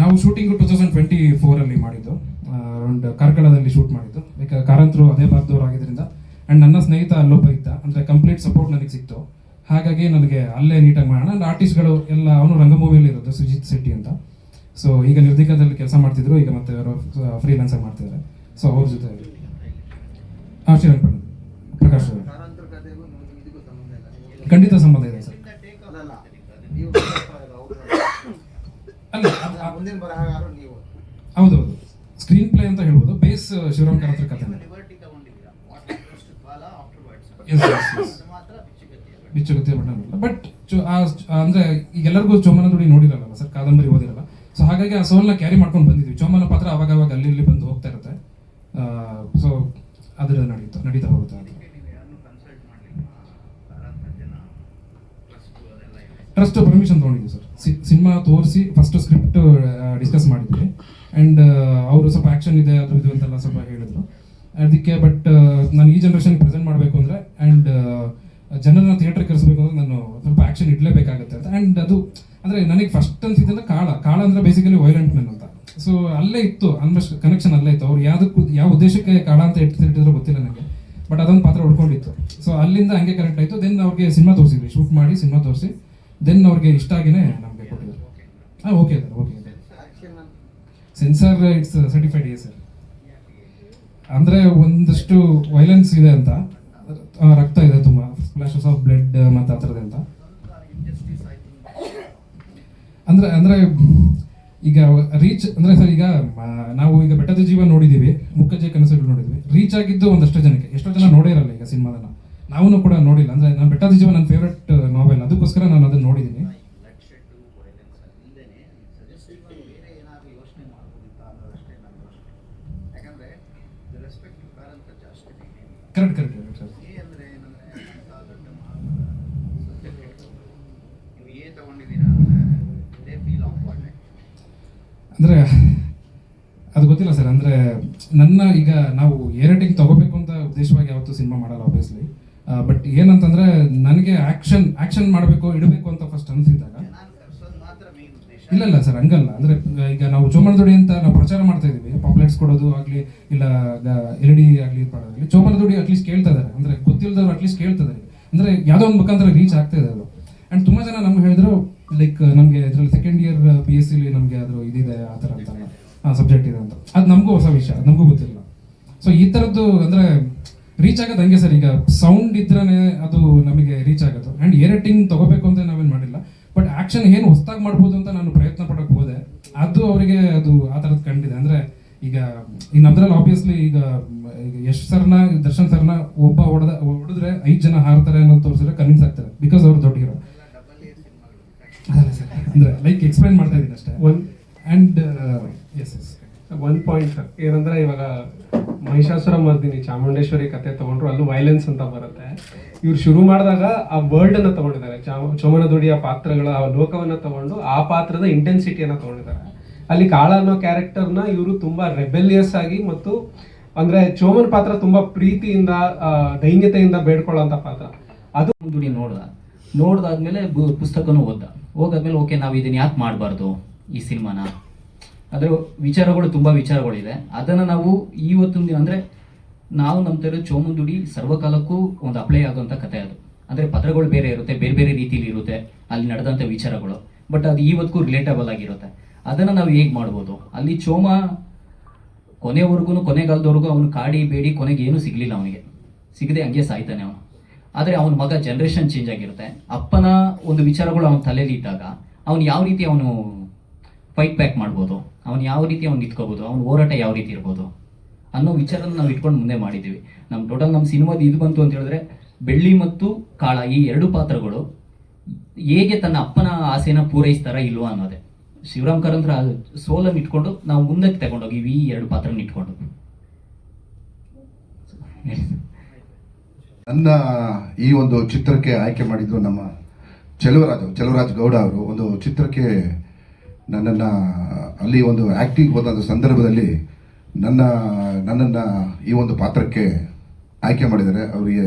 ನಾವು ಶೂಟಿಂಗು 2024 ಮಾಡಿದ್ದು, around ಕಾರ್ಕಳದಲ್ಲಿ shoot ಮಾಡಿದ್ದು. ಯಾಕೆ ಕಾರಂತರು ಅದೇ ಭಾಗದವ್ರು ಆಗಿದ್ದರಿಂದ ಆ್ಯಂಡ್ ನನ್ನ ಸ್ನೇಹಿತ ಅಲ್ಲೊಬ್ಬ ಇದ್ದ, ಅಂದರೆ ಕಂಪ್ಲೀಟ್ ಸಪೋರ್ಟ್ ನನಗೆ ಸಿಕ್ತು. ಹಾಗಾಗಿ ನನಗೆ ಅಲ್ಲೇ ನೀಟಾಗಿ ಮಾಡೋಣ. ಆ್ಯಂಡ್ ಆರ್ಟಿಸ್ಟ್ಗಳು ಎಲ್ಲ ಅವನು ರಂಗಭೂಮಿಯಲ್ಲಿ ಇರೋದು, ಸುಜಿತ್ ಶೆಟ್ಟಿ ಅಂತ. ಸೊ ಈಗ ನಿರ್ದೇಶಕದಲ್ಲಿ ಕೆಲಸ ಮಾಡ್ತಿದ್ರು, ಈಗ ಮತ್ತೆ ಅವರು ಫ್ರೀಲಾನ್ಸರ್ ಮಾಡ್ತಿದ್ದಾರೆ. ಸೊ ಅವ್ರ ಜೊತೆ ಶ್ರೀರಂಗಪಟ್ಟಣ ಪ್ರಕಾಶ್ ಅವರು ಖಂಡಿತ ಸಂಬಂಧ ಇದೆ ಸರ್. ಹೌದೌದು, ಸ್ಕ್ರೀನ್ ಪ್ಲೇ ಅಂತ ಹೇಳ್ಬೋದು. ಬೇಸ್ ಶಿವರಾಮ್ ಕಾರಂತರ ಕಥೆ. ಬಿಚ್ಚುಗತ್ತೆ ಬಟ್ ಅಂದ್ರೆ ಈಗೆಲ್ಲರಿಗೂ ಚೋಮನ ದುಡಿ ನೋಡಿರಲ್ಲ ಸರ್, ಕಾದಂಬರಿ ಓದಿರಲ್ಲ. ಸೊ ಹಾಗಾಗಿ ಆ ಸೋಲ್ನ ಕ್ಯಾರಿ ಮಾಡ್ಕೊಂಡು ಬಂದಿದ್ವಿ. ಚೋಮನ ಪಾತ್ರ ಅವಾಗ ಅಲ್ಲಿ ಇಲ್ಲಿ ಬಂದು ಹೋಗ್ತಾ ಇರುತ್ತೆ. ಸೊ ಅದರ ನಡೀತಾ ಹೋಗುತ್ತೆ. ಟ್ರಸ್ಟ್ ಪರ್ಮಿಷನ್ ತೊಗೊಂಡಿದ್ವಿ ಸರ್. ಸಿನಿಮಾ ತೋರಿಸಿ ಫಸ್ಟ್ ಸ್ಕ್ರಿಪ್ಟ್ ಡಿಸ್ಕಸ್ ಮಾಡಿದ್ವಿ. ಆ್ಯಂಡ್ ಅವರು ಸ್ವಲ್ಪ ಆ್ಯಕ್ಷನ್ ಇದೆ ಅದು ಇದು ಅಂತೆಲ್ಲ ಸ್ವಲ್ಪ ಹೇಳಿದ್ರು ಅದಕ್ಕೆ. ಬಟ್ ನಾನು ಈ ಜನ್ರೇಷನ್ಗೆ ಪ್ರೆಸೆಂಟ್ ಮಾಡಬೇಕು ಅಂದರೆ ಆ್ಯಂಡ್ ಜನರನ್ನ ಥಿಯೇಟ್ರಿಗೆ ಕರೆಸಬೇಕು ಅಂದ್ರೆ ನಾನು ಸ್ವಲ್ಪ ಆ್ಯಕ್ಷನ್ ಇಡಲೇಬೇಕಾಗುತ್ತೆ ಅಂತ. ಆ್ಯಂಡ್ ಅದು ಅಂದರೆ ನನಗೆ ಫಸ್ಟ್ ಅನ್ಸಿದ್ದೆಲ್ಲ ಕಾಳ ಅಂದರೆ ಬೇಸಿಕಲಿ ವೈಲೆಂಟ್ ಮೆನ್ ಅಂತ. ಸೊ ಅಲ್ಲೇ ಇತ್ತು ಆಲ್ಮೋಸ್ಟ್ ಕನೆಕ್ಷನ್ ಅಲ್ಲೇ ಇತ್ತು. ಅವ್ರು ಯಾವ ಉದ್ದೇಶಕ್ಕೆ ಕಾಳ ಅಂತ ಇಟ್ಟಿದ್ರು ಗೊತ್ತಿಲ್ಲ ನನಗೆ, ಬಟ್ ಅದೊಂದು ಪಾತ್ರ ಉಳ್ಕೊಂಡಿತ್ತು. ಸೊ ಅಲ್ಲಿಂದ ಹಂಗೆ ಕರೆಕ್ಟ್ ಆಯಿತು. ದೆನ್ ಅವ್ರಿಗೆ ಸಿನಿಮಾ ತೋರಿಸಿದ್ವಿ, ಶೂಟ್ ಮಾಡಿ ಸಿನಿಮಾ ತೋರಿಸಿ ದೆನ್ ಅವ್ರಿಗೆ ಇಷ್ಟ ಆಗಿನೇ ನಮಗೆ ಕೊಟ್ಟಿದ್ದಾರೆ. Okay sir, okay. Censor it's certified ಇದೆ ಸರ್. ಅಂದರೆ ಒಂದಷ್ಟು ವೈಲೆನ್ಸ್ ಇದೆ ಅಂತ, ರಕ್ತ ಇದೆ ತುಂಬ, ಫ್ಲಾಶಸ್ ಆಫ್ ಬ್ಲಡ್ ಮತ್ತು ಆ ಥರದ್ದು ಅಂತ. ಅಂದರೆ ಈಗ ರೀಚ್ ಅಂದರೆ ಸರ್, ಈಗ ನಾವು ಈಗ ಬೆಟ್ಟದ ಜೀವ ನೋಡಿದ್ದೀವಿ, ಮುಕ್ಕಜ್ಜೆ ಕನಸುಗಳು ನೋಡಿದ್ವಿ. ರೀಚ್ ಆಗಿದ್ದು ಒಂದಷ್ಟು ಜನಕ್ಕೆ, ಎಷ್ಟೋ ಜನ ನೋಡೇ ಇರಲ್ಲ ಈಗ ಸಿನಿಮಾದನ್ನ. ನಾವು ಕೂಡ ನೋಡಿಲ್ಲ. ಅಂದರೆ ನಾನು ಬೆಟ್ಟದ ಜೀವ ನನ್ನ ಫೇವ್ರೆಟ್ ನಾವೆಲ್, ಅದಕ್ಕೋಸ್ಕರ ನಾನು ಅದನ್ನು ನೋಡಿದ್ದೀನಿ. Correct sir. ಅಂದರೆ ಅದು ಗೊತ್ತಿಲ್ಲ ಸರ್. ಅಂದರೆ ನನ್ನ ಈಗ ನಾವು ಎ ರೇಟಿಂಗ್ ತಗೋಬೇಕು ಅಂತ ಉದ್ದೇಶವಾಗಿ ಯಾವತ್ತೂ ಸಿನಿಮಾ ಮಾಡಲ್ಲ ಆಬ್ವಿಯಸ್ಲಿ. ಬಟ್ ಏನಂತಂದರೆ ನನಗೆ ಆ್ಯಕ್ಷನ್ ಮಾಡಬೇಕು ಇಡಬೇಕು ಅಂತ ಫಸ್ಟ್ ಅನಿಸಿದಾಗ, ಇಲ್ಲ ಸರ್ ಹಂಗಲ್ಲ. ಅಂದರೆ ಈಗ ನಾವು ಚೋಮನದುಡಿ ಅಂತ ನಾವು ಪ್ರಚಾರ ಮಾಡ್ತಾ ಇದ್ದೀವಿ, ಪಾಂಪ್ಲೆಟ್ಸ್ ಕೊಡೋದು ಆಗಲಿ ಇಲ್ಲ LED ಆಗಲಿ ಮಾಡೋದಾಗಲಿ, ಚೋಮನದುಡಿ ಅಟ್ಲೀಸ್ಟ್ ಕೇಳ್ತಾ ಇದ್ದಾರೆ. ಅಂದರೆ ಗೊತ್ತಿಲ್ಲದವ್ರು ಅಟ್ಲೀಸ್ಟ್ ಕೇಳ್ತಾ ಇದ್ದಾರೆ. ಅಂದರೆ ಯಾವುದೋ ಒಂದು ಮುಖಾಂತರ ರೀಚ್ ಆಗ್ತಾ ಇದೆ ಅದು. ಆ್ಯಂಡ್ ತುಂಬ ಜನ ನಮ್ಗೆ ಹೇಳಿದ್ರು, ಲೈಕ್ ನಮಗೆ ಇದರಲ್ಲಿ ಸೆಕೆಂಡ್ ಇಯರ್ BSc ನಮಗೆ ಅದು ಇದಿದೆ ಆ ಥರ ಅಂತ ಸಬ್ಜೆಕ್ಟ್ ಇದೆ ಅಂತ. ಅದು ನಮಗೂ ಹೊಸ ವಿಷಯ, ಅದು ನಮಗೂ ಗೊತ್ತಿಲ್ಲ. ಸೊ ಈ ಥರದ್ದು ಅಂದರೆ ರೀಚ್ ಆಗೋದು ಹಂಗೆ ಸರ್. ಈಗ ಸೌಂಡ್ ಇದ್ರೇ ಅದು ನಮಗೆ ರೀಚ್ ಆಗೋದು. ಆ್ಯಂಡ್ ಎ ರೇಟಿಂಗ್ ತಗೋಬೇಕು ಅಂತ ನಾವೇನು ಮಾಡಿಲ್ಲ, ಬಟ್ ಆ್ಯಕ್ಷನ್ ಏನು ಹೊಸದಾಗಿ ಮಾಡ್ಬೋದು ಅಂತ ನಾನು ಪ್ರಯತ್ನ ಪಡೋಕೆ ಹೋದೆ. ಅದು ಅವರಿಗೆ ಅದು ಆ ಥರದ್ದು ಕಂಡಿದೆ. ಅಂದರೆ ಈಗ ನಮ್ದ್ರಲ್ಲಿ ಆಬ್ವಿಯಸ್ಲಿ ಈಗ ಯಶ್ ಸರ್ನ, ದರ್ಶನ್ ಸರ್ನ ಹೊಡೆದ್ರೆ 5 ಜನ ಹಾರ್ತಾರೆ ಅನ್ನೋದು ತೋರಿಸಿದ್ರೆ ಕನ್ವಿನ್ಸ್ ಆಗ್ತಾರೆ, ಬಿಕಾಸ್ ಅವ್ರು ದೊಡ್ಡ ಹೀರೋ. ಅದಲ್ಲ ಸರ್, ಅಂದರೆ ಲೈಕ್ ಎಕ್ಸ್ಪ್ಲೈನ್ ಮಾಡ್ತಾ ಇದ್ದೀನಿ ಅಷ್ಟೇ. And yes one point sir ಏನಂದ್ರೆ, ಇವಾಗ ಮಹಿಷಾಸುರ ಮರ್ದಿನಿ ಚಾಮುಂಡೇಶ್ವರಿ ಕತೆ ತಗೊಂಡ್ರು, ಅಲ್ಲೂ ವೈಲೆನ್ಸ್ ಅಂತ ಬರುತ್ತೆ. ಇವ್ರು ಶುರು ಮಾಡಿದಾಗ ಆ ವರ್ಲ್ಡ್ ಅನ್ನ ತಗೊಂಡಿದ್ದಾರೆ, ಚೋಮನದುಡಿಯ ಪಾತ್ರಗಳ ಆ ಲೋಕವನ್ನ ತಗೊಂಡು ಆ ಪಾತ್ರದ ಇಂಟೆನ್ಸಿಟಿಯನ್ನ ತಗೊಂಡಿದ್ದಾರೆ. ಅಲ್ಲಿ ಕಾಳ ಅನ್ನೋ ಕ್ಯಾರೆಕ್ಟರ್ನ ಇವರು ತುಂಬಾ ರೆಬೆಲಿಯಸ್ ಆಗಿ, ಮತ್ತು ಅಂದ್ರೆ ಚೋಮನ್ ಪಾತ್ರ ತುಂಬಾ ಪ್ರೀತಿಯಿಂದ ದೈನ್ಯತೆಯಿಂದ ಬೇಡ್ಕೊಳ್ಳೋಂಥ ಪಾತ್ರ. ಅದು ದುಡಿ ನೋಡ್ದಾದ್ಮೇಲೆ ಪುಸ್ತಕನೂ ಹೋಗಾದ್ಮೇಲೆ ಓಕೆ, ನಾವು ಇದನ್ನ ಯಾಕೆ ಮಾಡಬಾರ್ದು ಈ ಸಿನಿಮಾನ. ಅದರ ವಿಚಾರಗಳು ತುಂಬ ವಿಚಾರಗಳಿದೆ. ಅದನ್ನು ನಾವು ಇವತ್ತಿನ ದಿನ ಅಂದರೆ ನಾವು ನಮ್ಮ ಥರ ಚೋಮನದುಡಿ ಸರ್ವಕಾಲಕ್ಕೂ ಒಂದು ಅಪ್ಲೈ ಆಗುವಂಥ ಕಥೆ ಅದು. ಅಂದರೆ ಪತ್ರಗಳು ಬೇರೆ ಇರುತ್ತೆ, ಬೇರೆ ಬೇರೆ ರೀತಿಯಲ್ಲಿ ಇರುತ್ತೆ ಅಲ್ಲಿ ನಡೆದಂಥ ವಿಚಾರಗಳು, ಬಟ್ ಅದು ಇವತ್ತಿಗೂ ರಿಲೇಟಬಲ್ ಆಗಿರುತ್ತೆ. ಅದನ್ನು ನಾವು ಹೇಗೆ ಮಾಡ್ಬೋದು. ಅಲ್ಲಿ ಚೋಮ ಕೊನೆಗಾಲದವರೆಗೂ ಅವನು ಕಾಡಿ ಬೇಡಿ ಕೊನೆಗೆ ಏನೂ ಸಿಗಲಿಲ್ಲ, ಅವನಿಗೆ ಸಿಗದೆ ಹಂಗೆ ಸಾಯ್ತಾನೆ ಅವನು. ಆದರೆ ಅವನ ಮಗ ಜನ್ರೇಷನ್ ಚೇಂಜ್ ಆಗಿರುತ್ತೆ. ಅಪ್ಪನ ಒಂದು ವಿಚಾರಗಳು ಅವನ ತಲೆಯಲ್ಲಿ ಇದ್ದಾಗ ಅವನು ಯಾವ ರೀತಿ ಅವನು ಫೈಟ್ ಬ್ಯಾಕ್ ಮಾಡ್ಬೋದು, ಅವನು ಯಾವ ರೀತಿ ಅವ್ನು ನಿಂತ್ಕೋಬೋದು, ಅವನ ಹೋರಾಟ ಯಾವ ರೀತಿ ಇರ್ಬೋದು ಅನ್ನೋ ವಿಚಾರನ ನಾವು ಇಟ್ಕೊಂಡು ಮುಂದೆ ಮಾಡಿದ್ದೀವಿ. ನಮ್ಮ ಸಿನಿಮಾದ ಇದು ಬಂತು ಅಂತ ಹೇಳಿದ್ರೆ, ಬೆಳ್ಳಿ ಮತ್ತು ಕಾಳ ಈ 2 ಪಾತ್ರಗಳು ಹೇಗೆ ತನ್ನ ಅಪ್ಪನ ಆಸೆನ ಪೂರೈಸ್ತಾರ ಇಲ್ವಾ ಅನ್ನೋದೇ. ಶಿವರಾಮ್ ಕಾರಂತರ ಸೋಲನ್ನು ಇಟ್ಕೊಂಡು ನಾವು ಮುಂದಕ್ಕೆ ತಗೊಂಡೋಗಿವಿ ಈ 2 ಪಾತ್ರನ ಇಟ್ಕೊಂಡು. ನನ್ನ ಈ ಒಂದು ಚಿತ್ರಕ್ಕೆ ಆಯ್ಕೆ ಮಾಡಿದ್ರು ನಮ್ಮ ಚೆಲುವರಾಜ್ ಗೌಡ ಅವರು. ಒಂದು ಚಿತ್ರಕ್ಕೆ ನನ್ನನ್ನು ಅಲ್ಲಿ ಒಂದು ಆ್ಯಕ್ಟಿಂಗ್ ಹೋದ ಸಂದರ್ಭದಲ್ಲಿ ನನ್ನನ್ನು ಈ ಒಂದು ಪಾತ್ರಕ್ಕೆ ಆಯ್ಕೆ ಮಾಡಿದ್ದಾರೆ. ಅವರಿಗೆ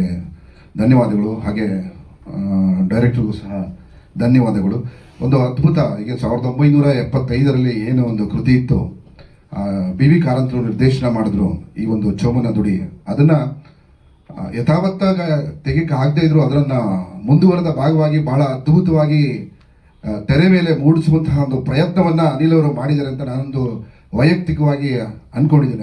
ಧನ್ಯವಾದಗಳು. ಹಾಗೆ ಡೈರೆಕ್ಟರ್ಗೂ ಸಹ ಧನ್ಯವಾದಗಳು. ಒಂದು ಅದ್ಭುತ. ಈಗ 1975ರಲ್ಲಿ ಏನು ಒಂದು ಕೃತಿ ಇತ್ತು, BV ಕಾರಂತರು ನಿರ್ದೇಶನ ಮಾಡಿದ್ರು ಈ ಒಂದು ಚೋಮನ ದುಡಿ. ಅದನ್ನ ಯಥಾವತ್ತಾಗ ತೆಗೆಕ್ಕೆ ಆಗದೆ ಇದ್ರು ಅದನ್ನ ಮುಂದುವರೆದ ಭಾಗವಾಗಿ ಬಹಳ ಅದ್ಭುತವಾಗಿ ತೆರೆ ಮೇಲೆ ಮೂಡಿಸುವಂತಹ ಒಂದು ಪ್ರಯತ್ನವನ್ನ ಅನಿಲ್ ಅವರು ಮಾಡಿದ್ದಾರೆ ಅಂತ ನಾನೊಂದು ವೈಯಕ್ತಿಕವಾಗಿ ಅನ್ಕೊಂಡಿದ್ದೇನೆ.